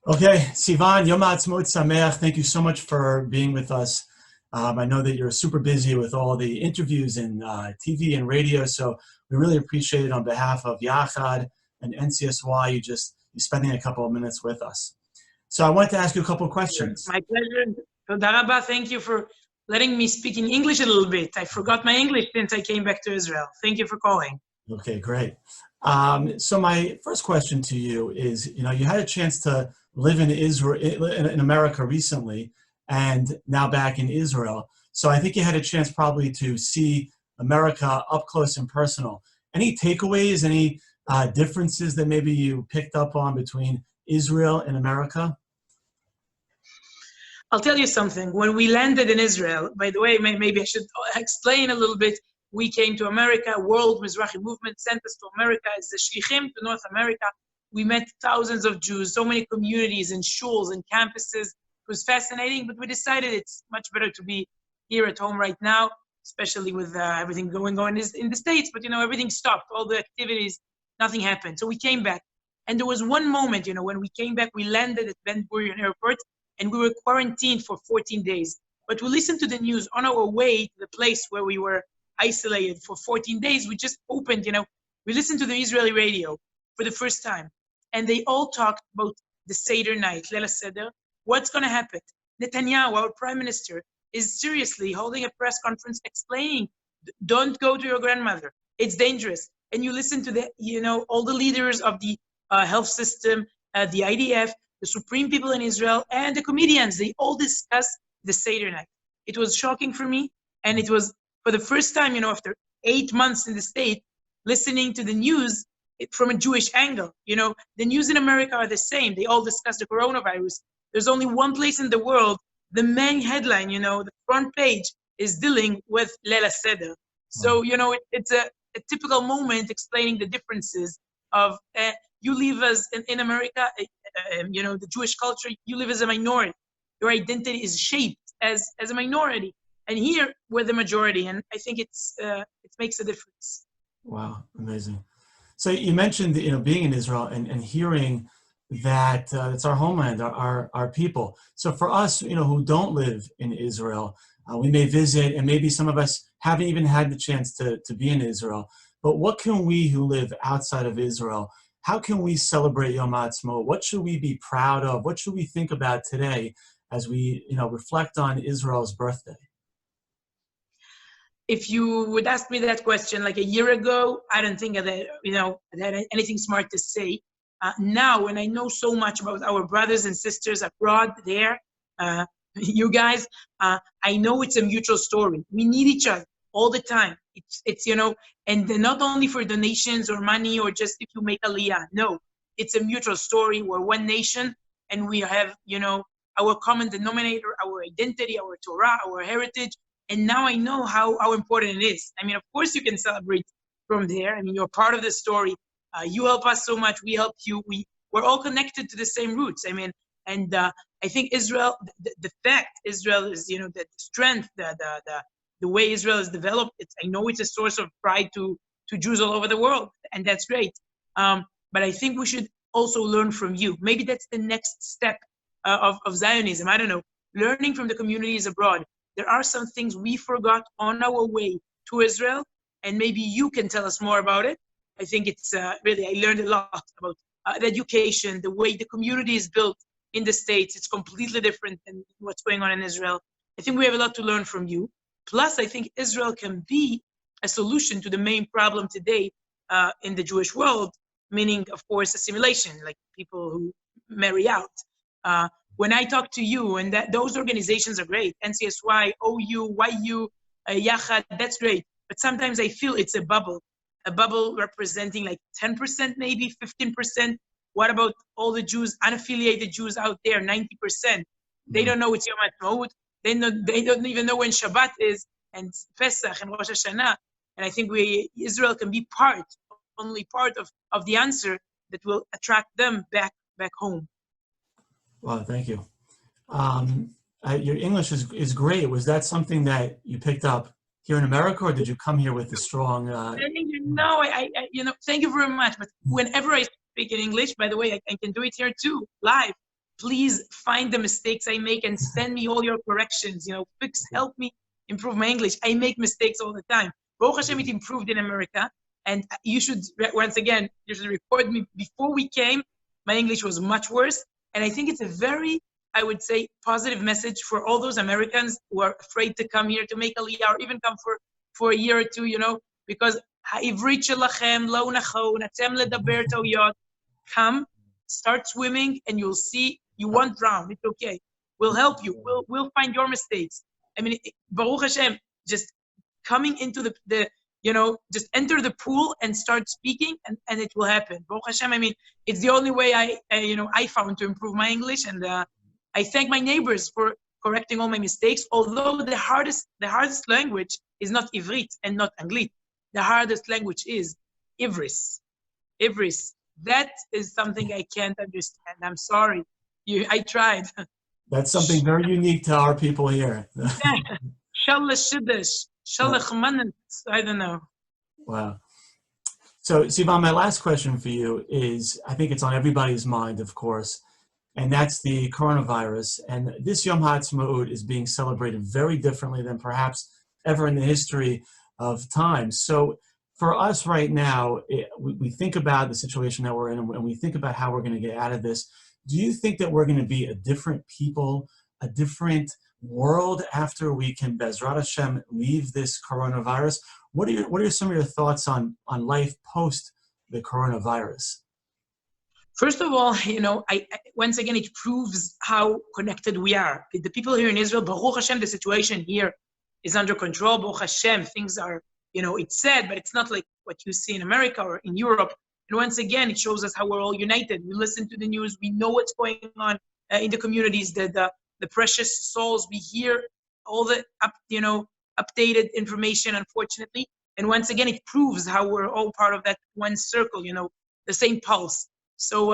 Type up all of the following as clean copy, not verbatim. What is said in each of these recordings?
Okay, Sivan, Yom Ha'atzmaut Sameach. Thank you so much for being with us. I know that you're super busy with all the interviews and TV and radio, so we really appreciate it on behalf of Yachad and NCSY. You spending a couple of minutes with us. So I wanted to ask you a couple of questions. My pleasure. Toda rabba. Thank you for letting me speak in English a little bit. I forgot my English since I came back to Israel. Thank you for calling. Okay, great. So my first question to you is, you had a chance to live in Israel, in America recently, and now back in Israel. So I think you had a chance probably to see America up close and personal. Any takeaways, any differences that maybe you picked up on between Israel and America? I'll tell you something. When we landed in Israel, by the way, maybe I should explain a little bit. We came to America, World Mizrahi Movement sent us to America as the Shlichim to North America. We met thousands of Jews, so many communities and shuls and campuses. It was fascinating, but we decided it's much better to be here at home right now, especially with everything going on in the States. But, everything stopped, all the activities, nothing happened. So we came back. And there was one moment, when we came back, we landed at Ben Gurion Airport, and we were quarantined for 14 days. But we listened to the news on our way to the place where we were isolated for 14 days. We just opened, we listened to the Israeli radio for the first time. And they all talked about the Seder night, Leila Seder. What's going to happen? Netanyahu, our prime minister, is seriously holding a press conference explaining, don't go to your grandmother. It's dangerous. And you listen to the, all the leaders of the health system, the IDF, the supreme people in Israel, and the comedians. They all discuss the Seder night. It was shocking for me. And it was for the first time, after 8 months in the state, listening to the news from a Jewish angle. The news in America are the same. They all discuss the coronavirus. There's only one place in the world, the main headline, the front page is dealing with Leila Seder. So, it's a typical moment explaining the differences of you live as in America, the Jewish culture, you live as a minority. Your identity is shaped as a minority. And here we're the majority. And I think it makes a difference. Wow, amazing. So you mentioned, being in Israel and hearing that it's our homeland, our people. So for us, who don't live in Israel, we may visit, and maybe some of us haven't even had the chance to be in Israel. But what can we who live outside of Israel, how can we celebrate Yom Ha'atzmaut? What should we be proud of? What should we think about today as we, reflect on Israel's birthday? If you would ask me that question like a year ago, I don't think that, I had anything smart to say. Now, when I know so much about our brothers and sisters abroad there, you guys, I know it's a mutual story. We need each other all the time. It's and not only for donations or money or just if you make aliyah. No, it's a mutual story. We're one nation, and we have, our common denominator, our identity, our Torah, our heritage. And now I know how important it is. I mean, of course you can celebrate from there. I mean, you're part of the story. You help us so much. We help you. We're all connected to the same roots. I mean, and I think Israel, the fact Israel is, the strength, the way Israel is developed, I know it's a source of pride to Jews all over the world, and that's great. But I think we should also learn from you. Maybe that's the next step of Zionism. I don't know, learning from the communities abroad. There are some things we forgot on our way to Israel, and maybe you can tell us more about it. I think it's really, I learned a lot about the education, the way the community is built in the States. It's completely different than what's going on in Israel. I think we have a lot to learn from you. Plus, I think Israel can be a solution to the main problem today in the Jewish world, meaning, of course, assimilation, like people who marry out. When I talk to you, and those organizations are great, NCSY, OU, YU, Yachad, that's great. But sometimes I feel it's a bubble representing like 10%, maybe 15%. What about all the Jews, unaffiliated Jews out there, 90%? They don't know it's Yom Ha'atzmaut. They don't even know when Shabbat is, and Pesach and Rosh Hashanah. And I think Israel can be only part of the answer that will attract them back home. Well, thank you. Your English is great. Was that something that you picked up here in America, or did you come here with a strong? No, thank you very much. But whenever I speak in English, by the way, I can do it here too, live. please find the mistakes I make and send me all your corrections. Help me improve my English. I make mistakes all the time. Baruch Hashem, it improved in America. And you should, once again, you should report me. Before we came, my English was much worse. And I think it's a very, I would say, positive message for all those Americans who are afraid to come here to make Aliyah or even come for a year or two, because ha'ivrit shelachem lo nachon, atem ledaber toyot. Come, start swimming, and you'll see you won't drown. It's okay. We'll help you. We'll find your mistakes. I mean, Baruch Hashem, just coming into just enter the pool and start speaking, and it will happen. Baruch Hashem, I mean, it's the only way I found to improve my English, and I thank my neighbors for correcting all my mistakes. Although the hardest language is not Ivrit and not Anglit. The hardest language is Ivris. That is something I can't understand. I'm sorry. I tried. That's something very unique to our people here. I don't know. Wow. So, Sivan, my last question for you is, I think it's on everybody's mind, of course, and that's the coronavirus. And this Yom HaAtzmaut is being celebrated very differently than perhaps ever in the history of time. So for us right now, we think about the situation that we're in, and we think about how we're going to get out of this. Do you think that we're going to be a different people, a different world after we can, Bezrat Hashem, leave this coronavirus? What are some of your thoughts on life post the coronavirus? First of all, I once again, it proves how connected we are. The people here in Israel, Baruch Hashem, the situation here is under control. Baruch Hashem, things are, it's sad, but it's not like what you see in America or in Europe. And once again, it shows us how we're all united. We listen to the news. We know what's going on in the communities, the precious souls. We hear all the updated information, unfortunately. And once again, it proves how we're all part of that one circle, the same pulse. So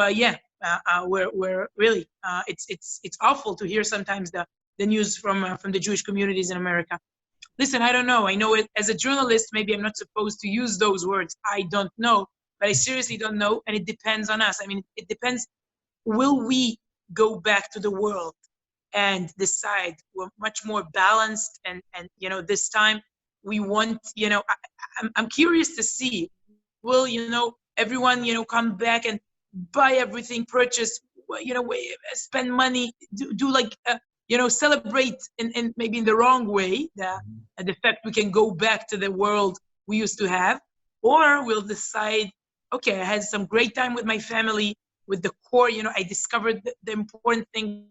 we're really it's awful to hear sometimes the news from the Jewish communities in America. Listen, I don't know. I know it as a journalist. Maybe I'm not supposed to use those words. I don't know, but I seriously don't know, and it depends on us. I mean, it depends. Will we go back to the world and decide we're much more balanced, and this time we want I'm curious to see, will everyone come back and buy everything, purchase, spend money, do like celebrate in maybe in the wrong way, the fact we can go back to the world we used to have, or we'll decide, okay, I had some great time with my family, with the core, I discovered the important things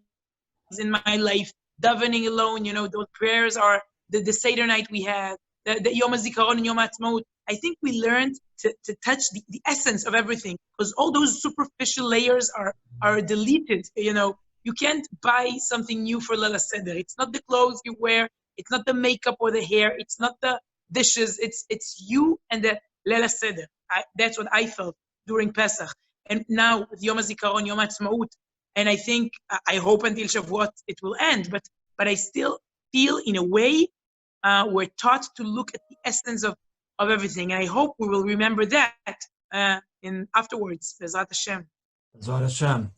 in my life, davening alone, those prayers are the Seder night we had, the Yom HaZikaron and Yom HaAtzmaut. I think we learned to touch the essence of everything, because all those superficial layers are deleted. You can't buy something new for Leila Seder. It's not the clothes you wear. It's not the makeup or the hair. It's not the dishes. It's you and the Leila Seder. That's what I felt during Pesach. And now with Yom HaZikaron, Yom HaAtzmaut, and I think, I hope until Shavuot it will end, but I still feel in a way we're taught to look at the essence of everything. And I hope we will remember that in afterwards. Bezrat Hashem. Bezrat Hashem.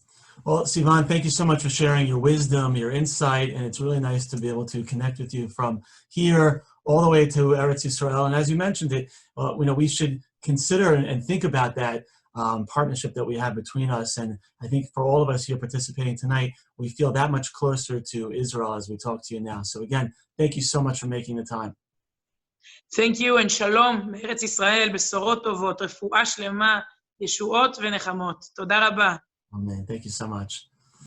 Well, Sivan, thank you so much for sharing your wisdom, your insight, and it's really nice to be able to connect with you from here all the way to Eretz Yisrael. And as you mentioned it, we should consider and think about that partnership that we have between us. And I think for all of us here participating tonight, we feel that much closer to Israel as we talk to you now. So again, thank you so much for making the time. Thank you, and shalom, מארץ ישראל, בשורות טובות, רפואה שלמה, ישועות ונחמות. תודה רבה. Amen. Thank you so much.